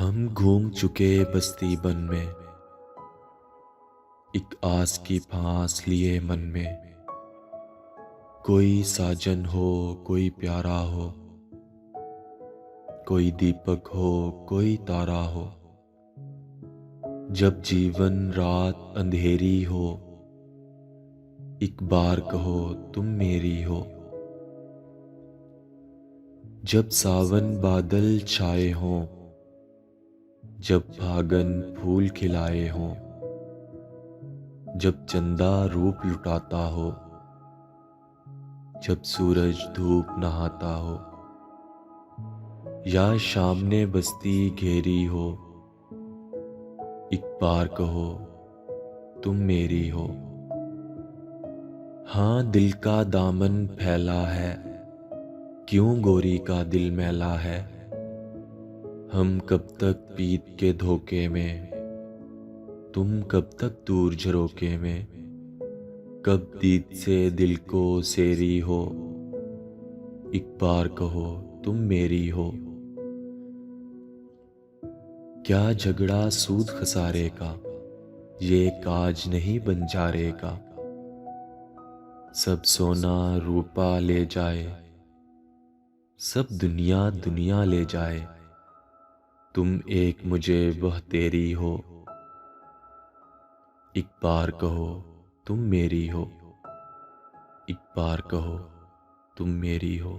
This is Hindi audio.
हम घूम चुके बस्ती बन में, एक आस की फांस लिए मन में। कोई साजन हो, कोई प्यारा हो, कोई दीपक हो, कोई तारा हो। जब जीवन रात अंधेरी हो, एक बार कहो तुम मेरी हो। जब सावन बादल छाए हों, जब फागन फूल खिलाए हों, जब चंदा रूप लुटाता हो, जब सूरज धूप नहाता हो, या शाम ने बस्ती घेरी हो, एक बार कहो तुम मेरी हो। हाँ, दिल का दामन फैला है, क्यों गोरी का दिल मैला है। हम कब तक पीत के धोखे में, तुम कब तक दूर झरोके में। कब दीद से दिल को सेरी हो, एक बार कहो तुम मेरी हो। क्या झगड़ा सूद खसारे का, ये काज नहीं बंजारे का। सब सोना रूपा ले जाए, सब दुनिया दुनिया ले जाए। तुम एक मुझे वह तेरी हो, एक बार कहो तुम मेरी हो। एक बार कहो तुम मेरी हो।